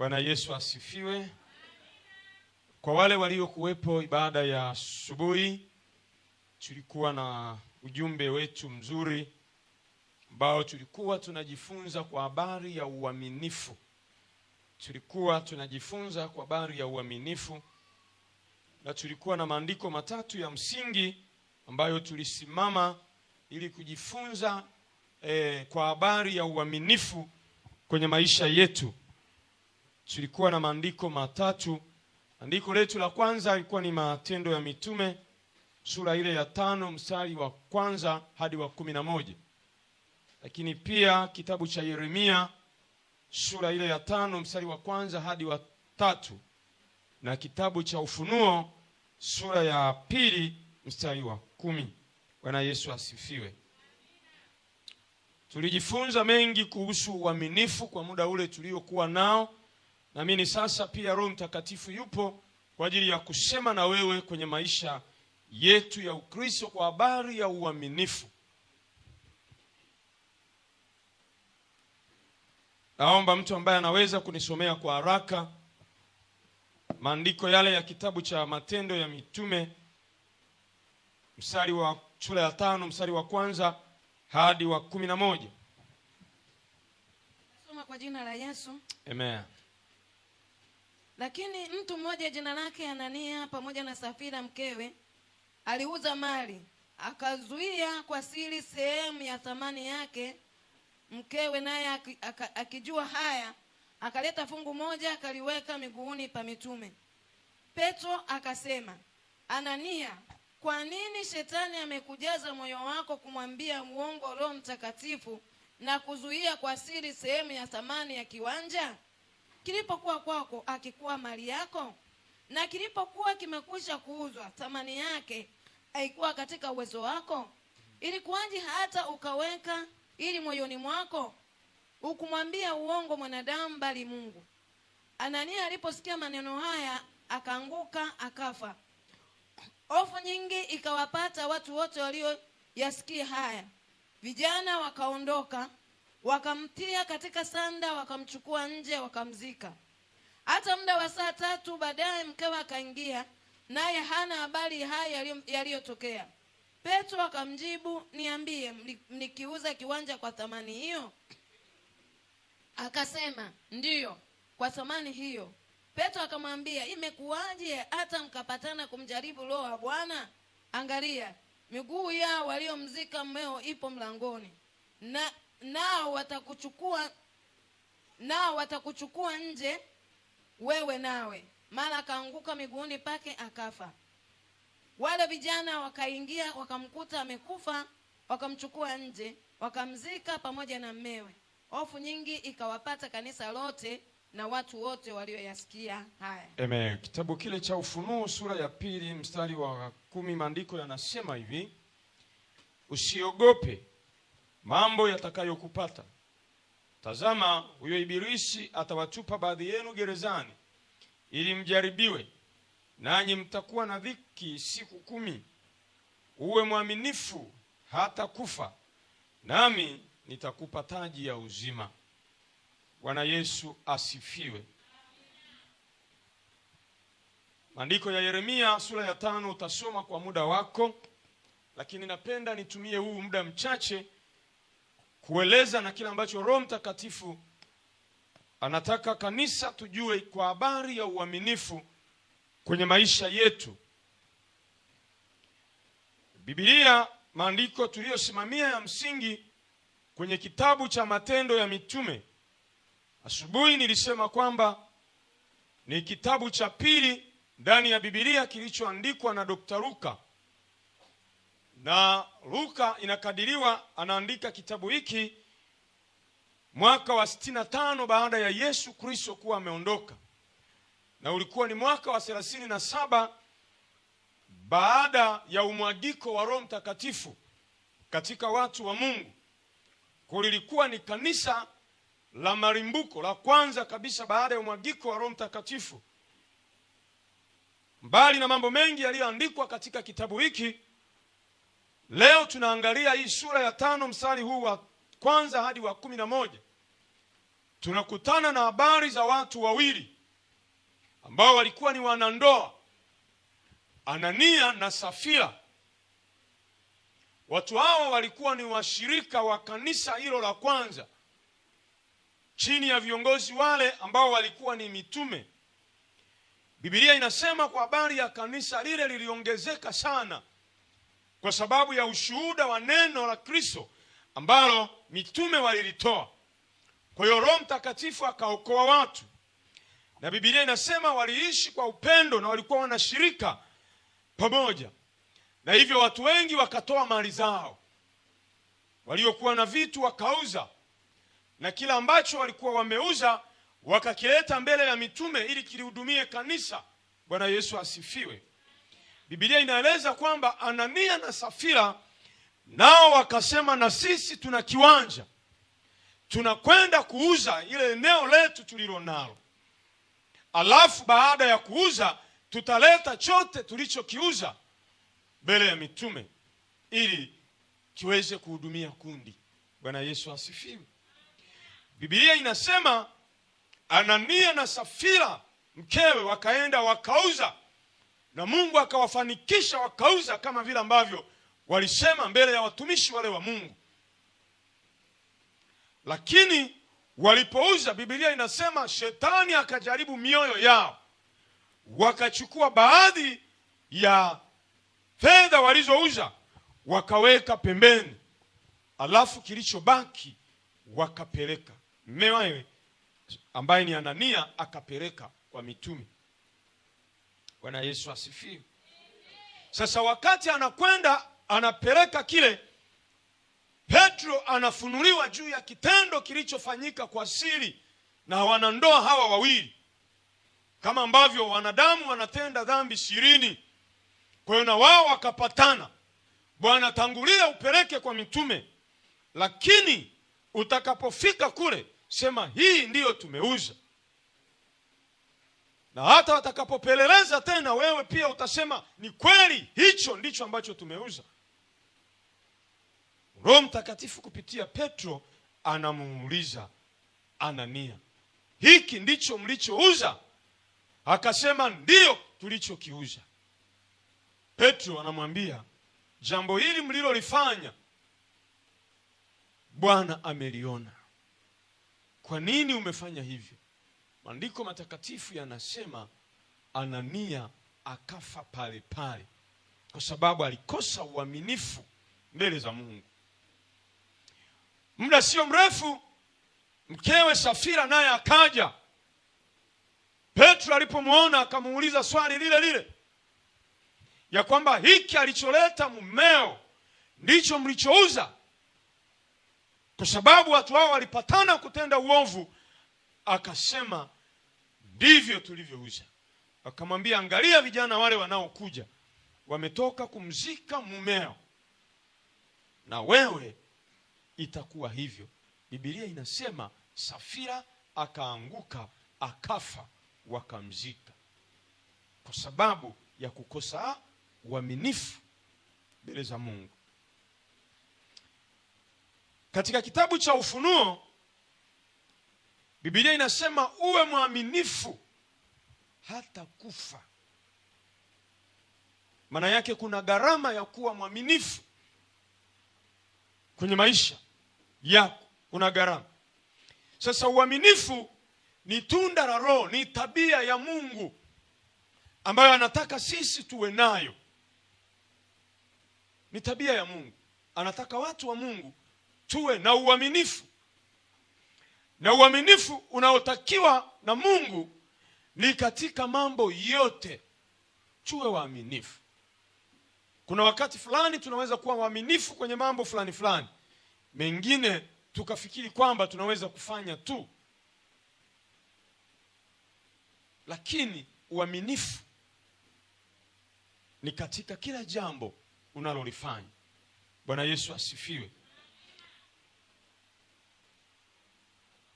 Bwana Yesu asifiwe. Kwa wale waliokuwepo ibada ya asubuhi, tulikuwa na ujumbe wetu mzuri ambao tulikuwa tunajifunza kwa habari ya uaminifu. Na tulikuwa na maandiko matatu ya msingi ambayo tulisimama ili kujifunza kwa habari ya uaminifu kwenye maisha yetu. Tulikuwa na maandiko matatu. Andiko letu la kwanza ilikuwa ni Matendo ya Mitume sura ile ya 5 mstari wa kwanza hadi wa 11. Lakini pia kitabu cha Yeremia sura ile ya 5 mstari wa kwanza hadi wa 3, na kitabu cha Ufunuo sura ya 2 mstari wa 10. Bwana Yesu asifiwe. Tulijifunza mengi kuhusu uaminifu kwa muda ule tuliokuwa nao. Na mimi sasa pia Roho Mtakatifu yupo kwa ajili ya kusema na wewe kwenye maisha yetu ya Ukristo kwa habari ya uaminifu. Naomba mtu ambaye anaweza kunisomea kwa haraka maandiko yale ya kitabu cha Matendo ya Mitume mstari wa sura ya 5 mstari wa kwanza hadi wa 11. Soma kwa jina la Yesu. Amen. Lakini mtu mmoja jina lake Anania pamoja na Safira mkewe aliuza mali, akazuia kwa siri sehemu ya thamani yake mkewe, naye akijua haya akaleta fungu moja akaliweka miguuni pa mitume. Petro akasema, Anania, kwa nini shetani amekujaza moyo wako kumwambia uongo Roho Mtakatifu na kuzuia kwa siri sehemu ya thamani ya kiwanja? Kilipokuwa kwako akikuwa mali yako, na kilipokuwa kimekwisha kuuzwa thamani yake haikuwa katika uwezo wako? Ilikuwaje hata ukaweka ili moyoni mwako ukumwambia uongo mwanadamu bali Mungu? Anania aliposikia maneno haya akaanguka akafa. Hofu nyingi ikawapata watu wote walioyasikia haya. Vijana wakaondoka, wakamtia katika sanda, wakamchukua nje, wakamzika. Hata muda wa saa 3 baadaye mkewe akaingia, naye hana habari haya yaliyotokea. Petro akamjibu, niambie, mlikiuza kiwanja kwa thamani hiyo? Akasema, ndiyo, kwa thamani hiyo. Petro akamwambia, imekuwaje hata mkapatana kumjaribu Roho wa Bwana? Angalia, miguu yao waliomzika mmeo ipo mlangoni, nao watakuchukua nje wewe nawe. Mara akaanguka miguuni pake akafa. Wale vijana wakaingia wakamkuta amekufa, wakamchukua nje, wakamzika pamoja na mmewe. Hofu nyingi ikawapata kanisa lote na watu wote walioyasikia haya. Amen. Kitabu kile cha Ufunuo sura ya 2 mstari wa 10, maandiko yanasema hivi: usiogope mambo yatakayokupata. Tazama, huyo ibilisi atawatupa baadhi yenu gerezani ili mjaribiwe, nanyi mtakuwa na dhiki siku 10. Uwe mwaminifu hata kufa, nami nitakupa taji ya uzima. Bwana Yesu asifiwe. Maandiko ya Yeremia sura ya 5 utasoma kwa muda wako, lakini napenda nitumie huu muda mchache kueleza na kile ambacho Roho Mtakatifu anataka kanisa tujue kwa habari ya uaminifu kwenye maisha yetu. Biblia, maandiko tuliyosimamia ya msingi kwenye kitabu cha Matendo ya Mitume. Asubuhi nilisema kwamba ni kitabu cha pili ndani ya Biblia kilichoandikwa na Dr. Luka. Na Luka inakadiriwa anaandika kitabu hiki mwaka wa 65 baada ya Yesu Kristo kuwa ameondoka. Na ulikuwa ni mwaka wa 37 baada ya umwagiko wa Roho Mtakatifu katika watu wa Mungu. Kulilikuwa ni kanisa la marimbuko la kwanza kabisa baada ya umwagiko wa Roho Mtakatifu. Mbali na mambo mengi yaliyoandikwa katika kitabu hiki, leo tunaangalia hii sura ya 5 mstari huu wa kwanza hadi wa 11. tunakutana na habari za watu wawili ambao walikuwa ni wanandoa, Anania na Safira. Watu hao walikuwa ni washirika wa kanisa hilo la kwanza, chini ya viongozi wale ambao walikuwa ni mitume. Biblia inasema kwa habari ya kanisa lile liliongezeka sana kwa sababu ya ushuhuda wa neno la Kristo ambalo mitume walilitoa. Kwa hiyo Roho Mtakatifu akaokoa watu. Na Biblia inasema waliishi kwa upendo na walikuwa wanashirika pamoja. Na hivyo watu wengi wakatoa mali zao. Waliokuwa na vitu wakauza, na kila ambacho walikuwa wameuza wakakileta mbele ya mitume ili kilihudumie kanisa. Bwana Yesu asifiwe. Biblia inaeleza kwamba Anania na Safira nao wakasema, na sisi tuna kiwanja, tunakwenda kuuza ile eneo letu tulilonalo. Alafu baada ya kuuza tutaleta chote tulichokiuza mbele ya mitume ili kiweze kuhudumia kundi. Bwana Yesu asifiwe. Biblia inasema Anania na Safira mkewe wakaenda wakauza, na Mungu akawafanikisha wakauza kama vile ambavyo walisema mbele ya watumishi wale wa Mungu. Lakini walipouza, Biblia inasema shetani akajaribu mioyo yao, wakachukua baadhi ya fedha walizouza wakaweka pembeni, alafu kilichobaki wakapeleka. Mmewawe ambaye ni Anania akapeleka kwa mitume. Bwana Yesu asifiwe. Sasa wakati anakwenda anapeleka kile, Petro anafunuliwa juu ya kitendo kilichofanyika kwa siri na wanandoa hawa wawili, kama ambavyo wanadamu wanatenda dhambi sirini. Kwa hiyo na wao wakapatana, Bwana tangulia upeleke kwa mitume, lakini utakapofika kule sema hii ndiyo tumeuza. Na hata watakapopeleleza tena, wewe pia utasema ni kweli, hicho ndicho ambacho tumeuza. Roho Mtakatifu kupitia Petro anamuuliza Anania, hiki ndicho mlichouza? Akasema ndiyo tulichokiuza. Petro anamwambia, jambo hili mlilolifanya Bwana ameliona. Kwa nini umefanya hivyo? Maandiko matakatifu yanasema Anania akafa pale pale kwa sababu alikosa uaminifu mbele za Mungu. Muda sio mrefu mkewe Safira naye akaja. Petro alipomuona akamuuliza swali lile lile, ya kwamba hiki alicholeta mumeo ndicho mlichouza? Kwa sababu watu hao walipatana kutenda uovu. Akasema ndivyo tulivyouza. Akamwambia, angalia vijana wale wanaokuja wametoka kumzika mumeo, na wewe itakuwa hivyo. Biblia inasema Safira akaanguka akafa, wakamzika kwa sababu ya kukosa uaminifu mbele za Mungu. Katika kitabu cha Ufunuo Biblia inasema uwe mwaminifu hata kufa. Maana yake kuna gharama ya kuwa mwaminifu kwenye maisha yako, kuna gharama. Sasa uaminifu ni tunda la Roho, ni tabia ya Mungu ambayo anataka sisi tuwe nayo. Ni tabia ya Mungu, anataka watu wa Mungu tuwe na uaminifu. Na uaminifu unaotakiwa na Mungu ni katika mambo yote tuwe waaminifu. Kuna wakati fulani tunaweza kuwa waaminifu kwenye mambo fulani fulani, mengine tukafikiri kwamba tunaweza kufanya tu, lakini uaminifu ni katika kila jambo unalolifanya. Bwana Yesu asifiwe.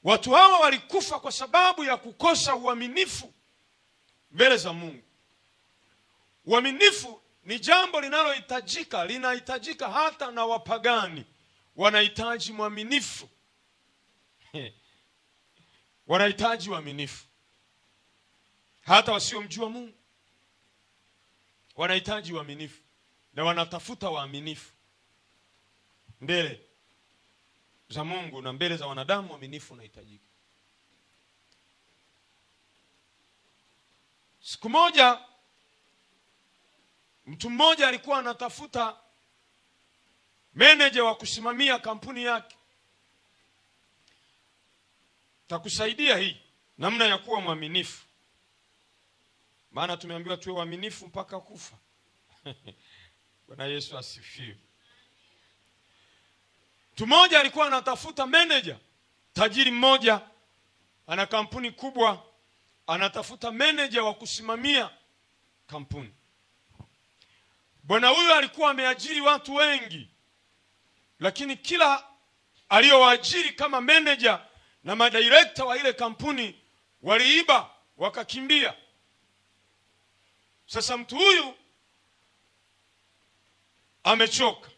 Watu hawa walikufa kwa sababu ya kukosa uaminifu mbele za Mungu. Uaminifu ni jambo linalohitajika, linahitajika hata na wapagani wanahitaji mwaminifu. wanahitaji waaminifu. Hata wasiomjua Mungu wanahitaji waaminifu, na wanatafuta waaminifu mbele za Mungu na mbele za wanadamu. Waaminifu unahitajika. Siku moja mtu mmoja alikuwa anatafuta meneja wa kusimamia kampuni yake. Takusaidia hii namna ya kuwa mwaminifu, maana tumeambiwa tuwe waaminifu mpaka kufa. Bwana Yesu asifiwe. Mtu mmoja alikuwa anatafuta meneja. Tajiri mmoja ana kampuni kubwa, anatafuta meneja wa kusimamia kampuni. Bwana huyu alikuwa ameajiri watu wengi, lakini kila aliyowaajiri kama meneja na madirekta wa ile kampuni waliiba, wakakimbia. Sasa mtu huyu amechoka.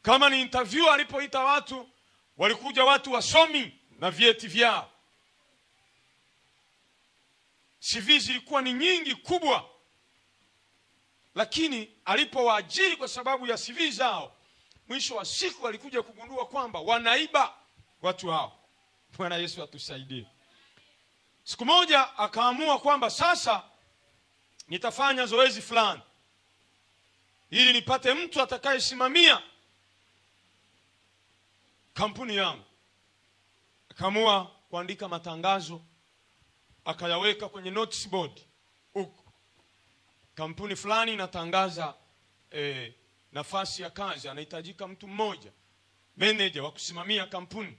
Kama ni interview, alipoita watu, walikuja watu wasomi na vyeti vyao. CV zilikuwa ni nyingi kubwa, lakini alipowaajiri kwa sababu ya CV zao, mwisho wa siku alikuja kugundua kwamba wanaiba watu hao. Bwana Yesu atusaidie. Siku moja akaamua kwamba sasa nitafanya zoezi fulani ili nipate mtu atakayesimamia kampuni yangu. Akaamua kuandika matangazo, akayaweka kwenye notice board huko. Kampuni fulani inatangaza nafasi ya kazi, anahitajika mtu mmoja, meneja wa kusimamia kampuni,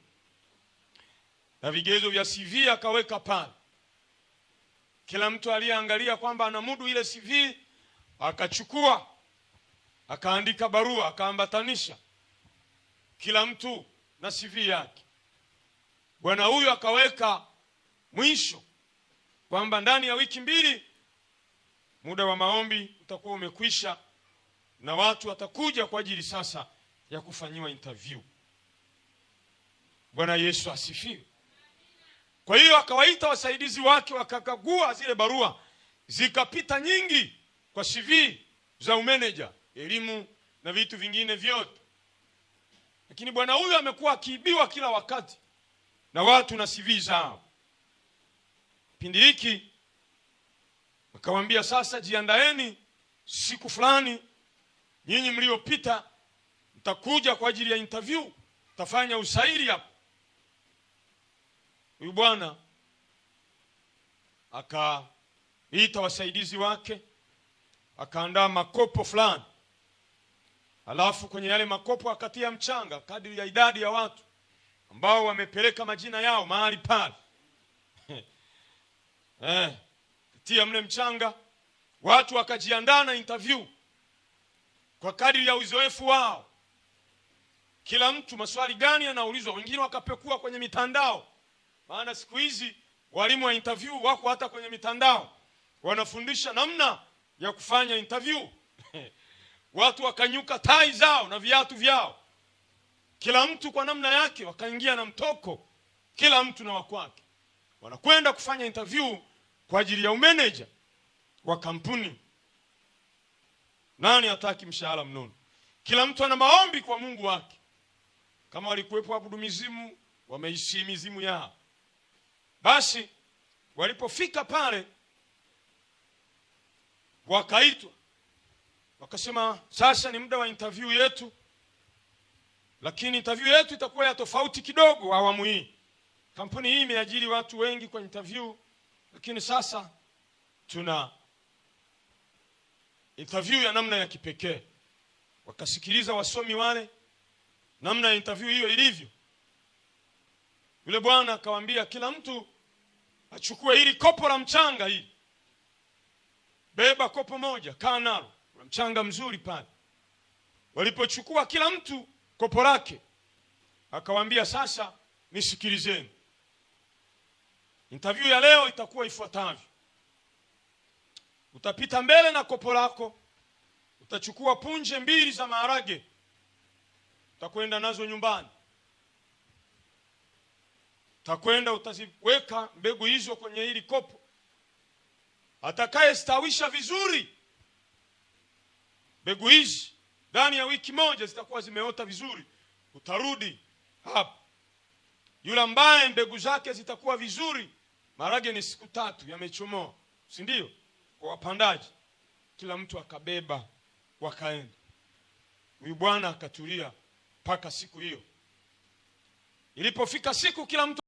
na vigezo vya CV akaweka pale. Kila mtu aliyeangalia kwamba anamudu ile CV akachukua, akaandika barua, akaambatanisha kila mtu na CV yake. Bwana huyu akaweka mwisho kwamba ndani ya wiki 2 muda wa maombi utakuwa umekwisha na watu watakuja kwa ajili sasa ya kufanyiwa interview. Bwana Yesu asifiwe. Kwa hiyo akawaita wasaidizi wake, wakakagua zile barua, zikapita nyingi kwa CV za umeneja, elimu na vitu vingine vyote. Lakini bwana huyu amekuwa akiibiwa kila wakati na watu na CV zao. Pindi hiki akamwambia, sasa jiandaeni, siku fulani nyinyi mliopita mtakuja kwa ajili ya interview, tafanya usairi hapo. Huyu bwana akaita wasaidizi wake, akaandaa makopo fulani. Alafu kwenye yale makopo akatia mchanga kadiri ya idadi ya watu ambao wamepeleka majina yao mahali pale. Tia mle mchanga, watu wakajiandaa na interview kwa kadiri ya uzoefu wao. Kila mtu maswali gani anaulizwa, wengine wakapekua kwenye mitandao. Maana siku hizi walimu wa interview wako hata kwenye mitandao, wanafundisha namna ya kufanya interview. Watu wakanyuka tai zao na viatu vyao, kila mtu kwa namna yake, wakaingia na mtoko, kila mtu na wakwake. Wanakwenda kufanya interview kwa ajili ya umeneja wa kampuni. Nani hataki mshahara mnono? Kila mtu ana maombi kwa Mungu wake. Kama walikuwepo abudu mizimu, wameishi mizimu yao. Basi walipofika pale, wakaitwa, wakasema sasa ni muda wa interview yetu, lakini interview yetu itakuwa ya tofauti kidogo awamu hii. Kampuni hii imeajiri watu wengi kwa interview, lakini sasa tuna interview ya namna ya kipekee. Wakasikiliza wasomi wale namna ya interview hiyo ilivyo. Yule bwana akawaambia, kila mtu achukue hili kopo la mchanga hili. Beba kopo moja, kaa nalo. Kuna mchanga mzuri pale. Walipochukua kila mtu kopo lake, akawaambia, sasa nisikilizeni. Interview ya leo itakuwa ifuatavyo. Utapita mbele na kopo lako, utachukua punje 2 za maharage, utakwenda nazo nyumbani. utakwenda utaziweka mbegu hizo kwenye hili kopo. Atakaye stawisha vizuri mbegu hizi, ndani ya wiki moja zitakuwa zimeota vizuri. Utarudi hapa. Yule ambaye mbegu zake zitakuwa vizuri, maharage ni siku 3 yamechomoa, si ndio? Kwa wapandaji, kila mtu akabeba wakaenda. Huyu bwana akatulia mpaka siku hiyo. Ilipofika siku kila mtu